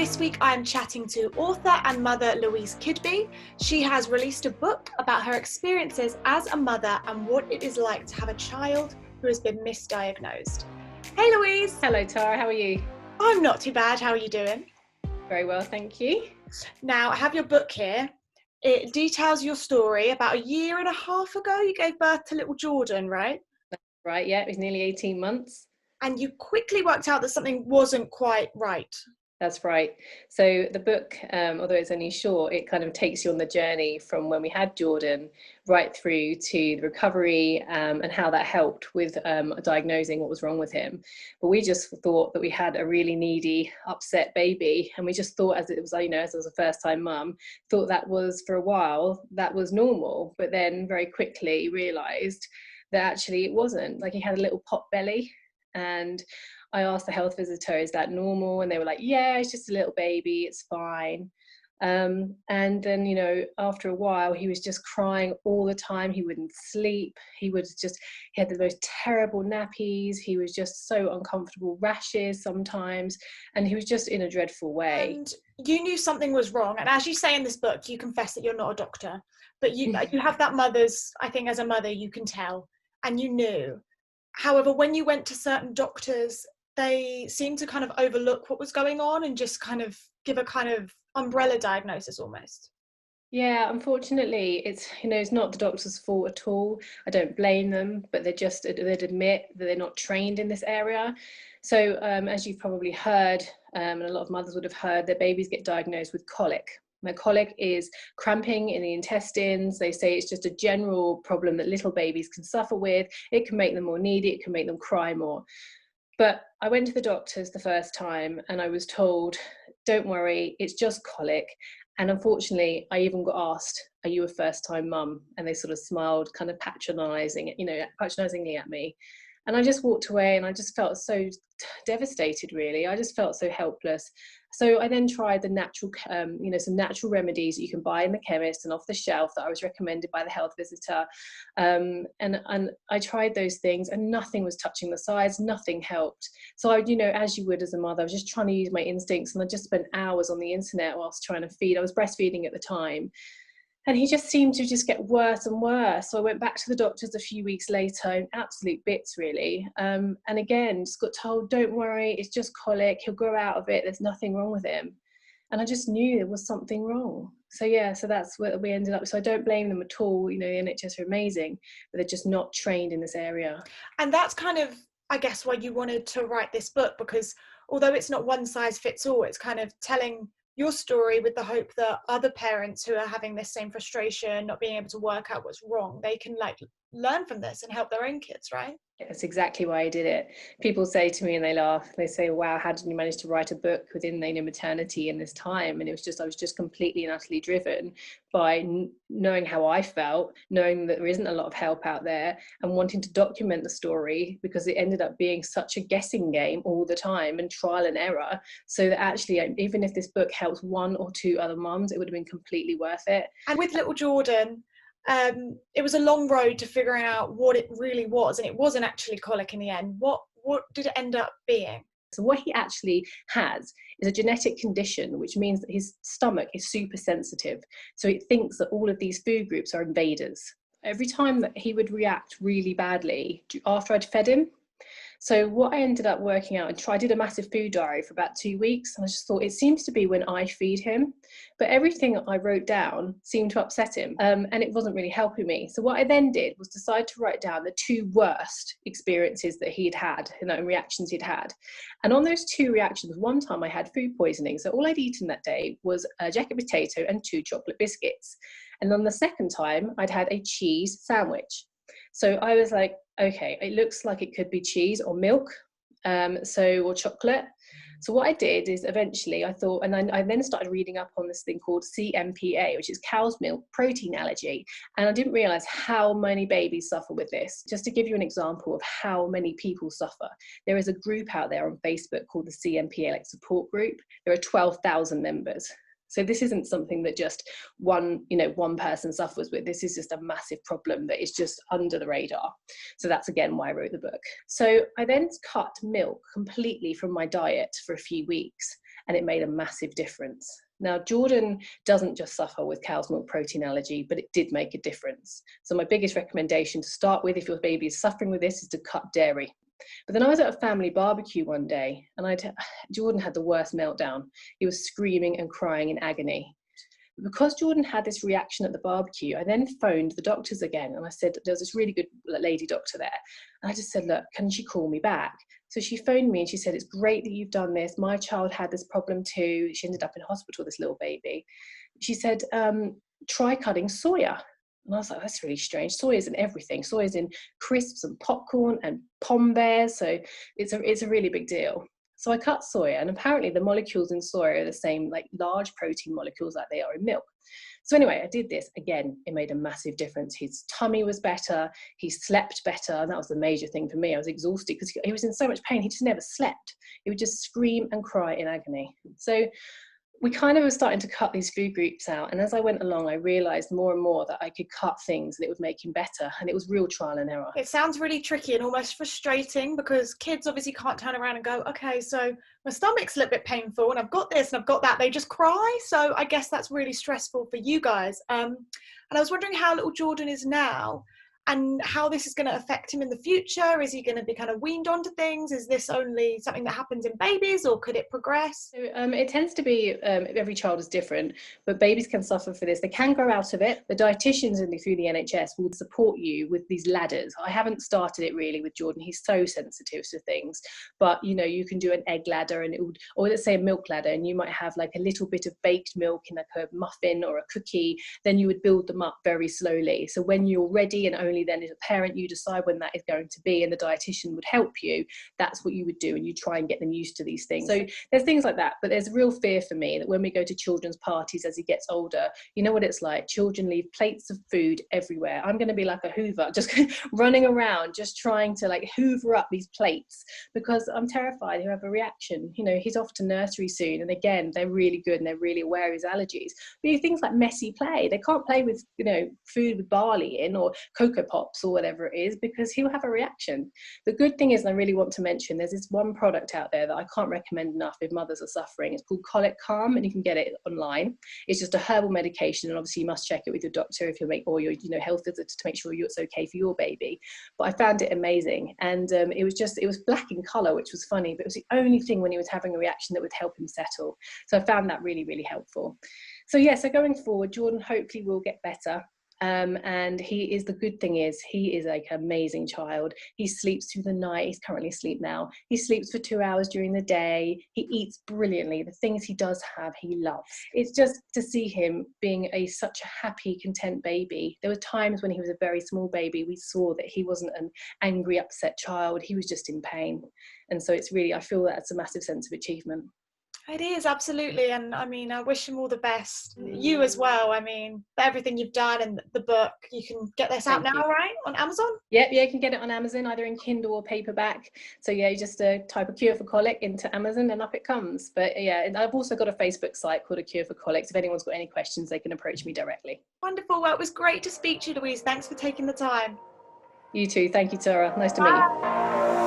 This week I'm chatting to author and mother Louise Kidby. She has released a book about her experiences as a mother and what it is like to have a child who has been misdiagnosed. Hey Louise! Hello Tara, how are you? I'm not too bad, how are you doing? Very well, thank you. Now I have your book here. It details your story. About a year and a half ago you gave birth to little Jordan, right? Right, yeah, it was nearly 18 months. And you quickly worked out that something wasn't quite right. That's right. So the book, although it's only short, it kind of takes you on the journey from when we had Jordan right through to the recovery and how that helped with diagnosing what was wrong with him. But we just thought that we had a really needy, upset baby. And we just thought, as it was, as I was a first-time mum, thought that was, for a while, that was normal. But then very quickly realised that actually it wasn't. Like, he had a little pot belly. And I asked the health visitor, is that normal? And they were like, yeah, it's just a little baby, it's fine. And then, after a while, he was just crying all the time. He wouldn't sleep. He had the most terrible nappies. He was just so uncomfortable, rashes sometimes. And he was just in a dreadful way. And you knew something was wrong. And as you say in this book, you confess that you're not a doctor, but you have that I think as a mother, you can tell, and you knew. However, when you went to certain doctors, they seemed to kind of overlook what was going on and just kind of give a kind of umbrella diagnosis almost. Yeah, unfortunately, it's not the doctor's fault at all. I don't blame them, but they'd admit that they're not trained in this area. So as you've probably heard, and a lot of mothers would have heard, their babies get diagnosed with colic. Now, colic is cramping in the intestines. They say it's just a general problem that little babies can suffer with. It can make them more needy. It can make them cry more. But I went to the doctors the first time and I was told, don't worry, it's just colic. And unfortunately, I even got asked, are you a first-time mum? And they sort of smiled, kind of patronizingly at me. And I just walked away and I just felt so devastated, really. I just felt so helpless. So I then tried the natural, some natural remedies that you can buy in the chemist and off the shelf that I was recommended by the health visitor. And I tried those things and nothing was touching the sides, nothing helped. So as you would as a mother, I was just trying to use my instincts, and I just spent hours on the internet whilst trying to feed. I was breastfeeding at the time. And he just seemed to just get worse and worse. So I went back to the doctors a few weeks later, in absolute bits really. And again, just got told, don't worry, it's just colic. He'll grow out of it. There's nothing wrong with him. And I just knew there was something wrong. So that's where we ended up. So I don't blame them at all. The NHS are amazing, but they're just not trained in this area. And that's kind of, I guess, why you wanted to write this book, because although it's not one size fits all, it's kind of telling your story with the hope that other parents who are having this same frustration, not being able to work out what's wrong, they can learn from this and help their own kids, right? That's exactly why I did it. People say to me, and they laugh, they say, wow, how did you manage to write a book within maternity in this time? And I was just completely and utterly driven by knowing how I felt, knowing that there isn't a lot of help out there, and wanting to document the story, because it ended up being such a guessing game all the time and trial and error. So that actually, even if this book helps one or two other mums, it would have been completely worth it. And with little Jordan, it was a long road to figuring out what it really was, and it wasn't actually colic in the end. What did it end up being? So what he actually has is a genetic condition, which means that his stomach is super sensitive. So it thinks that all of these food groups are invaders. Every time that he would react really badly after I'd fed him. So what I ended up working out, I did a massive food diary for about 2 weeks, and I just thought, it seems to be when I feed him, but everything I wrote down seemed to upset him, and it wasn't really helping me. So what I then did was decide to write down the 2 worst experiences that he'd had, and reactions he'd had. And on those 2 reactions, one time I had food poisoning. So all I'd eaten that day was a jacket potato and 2 chocolate biscuits. And on the second time, I'd had a cheese sandwich. So I was like, okay, it looks like it could be cheese or milk, or chocolate. So what I did is eventually I thought, and I then started reading up on this thing called CMPA, which is cow's milk protein allergy. And I didn't realize how many babies suffer with this. Just to give you an example of how many people suffer, there is a group out there on Facebook called the CMPA support group. There are 12,000 members. So this isn't something that just one person suffers with. This is just a massive problem that is just under the radar. So that's again why I wrote the book. So I then cut milk completely from my diet for a few weeks. and it made a massive difference. Now, Jordan doesn't just suffer with cow's milk protein allergy, but it did make a difference. So my biggest recommendation to start with, if your baby is suffering with this, is to cut dairy. But then I was at a family barbecue one day, and Jordan had the worst meltdown. He was screaming and crying in agony. Because Jordan had this reaction at the barbecue, I then phoned the doctors again, and I said, there was this really good lady doctor there. And I just said, look, can she call me back? So she phoned me and she said, it's great that you've done this. My child had this problem too. She ended up in hospital, this little baby. She said, try cutting soya. And I was like, that's really strange. Soya's in everything. Soya's in crisps and popcorn and pom bears. So it's a really big deal. So I cut soya, and apparently the molecules in soya are the same, like large protein molecules like they are in milk. So anyway, I did this. Again, it made a massive difference. His tummy was better. He slept better. And that was the major thing for me. I was exhausted because he was in so much pain. He just never slept. He would just scream and cry in agony. So we kind of were starting to cut these food groups out. And as I went along, I realized more and more that I could cut things and it would make him better. And it was real trial and error. It sounds really tricky and almost frustrating, because kids obviously can't turn around and go, okay, so my stomach's a little bit painful and I've got this and I've got that. They just cry. So I guess that's really stressful for you guys. And I was wondering how little Jordan is now, and how this is going to affect him in the future. Is he going to be kind of weaned onto things? Is this only something that happens in babies, or could it progress? So, it tends to be, every child is different, but babies can suffer for this. They can grow out of it. The dietitians through the NHS will support you with these ladders. I haven't started it really with Jordan. He's so sensitive to things, but you can do an egg ladder, and or let's say a milk ladder, and you might have like a little bit of baked milk in like a muffin or a cookie. Then you would build them up very slowly. So when you're ready, and only then as a parent you decide when that is going to be, and the dietitian would help you, that's what you would do, and you try and get them used to these things. So there's things like that, but there's a real fear for me that when we go to children's parties as he gets older, you know what it's like, children leave plates of food everywhere. I'm going to be like a hoover, just running around just trying to like hoover up these plates, because I'm terrified he'll have a reaction. He's off to nursery soon, and again, they're really good and they're really aware of his allergies. But things like messy play, they can't play with food with barley in or Cocoa Pops or whatever it is, because he'll have a reaction. The good thing is, and I really want to mention, there's this one product out there that I can't recommend enough if mothers are suffering. It's called Colic, and you can get it online. It's just a herbal medication, and obviously you must check it with your doctor if or your health visitor to make sure it's okay for your baby. But I found it amazing, and it was black in color, which was funny, but it was the only thing when he was having a reaction that would help him settle. So I found that really, really helpful. So so going forward, Jordan hopefully will get better. And the good thing is, he is like an amazing child. He sleeps through the night. He's currently asleep now. He sleeps for 2 hours during the day. He eats brilliantly. The things he does have, he loves. It's just to see him being such a happy, content baby. There were times when he was a very small baby, we saw that he wasn't an angry, upset child. He was just in pain. And so it's really, I feel that's a massive sense of achievement. It is, absolutely. And I mean, I wish him all the best. You as well. I mean, for everything you've done, and the book, you can get this out now, right? On Amazon? Yep, you can get it on Amazon, either in Kindle or paperback. So you just type A Cure for Colic into Amazon and up it comes. But and I've also got a Facebook site called A Cure for Colic. So if anyone's got any questions, they can approach me directly. Wonderful. Well, it was great to speak to you, Louise. Thanks for taking the time. You too. Thank you, Tara. Nice to meet you.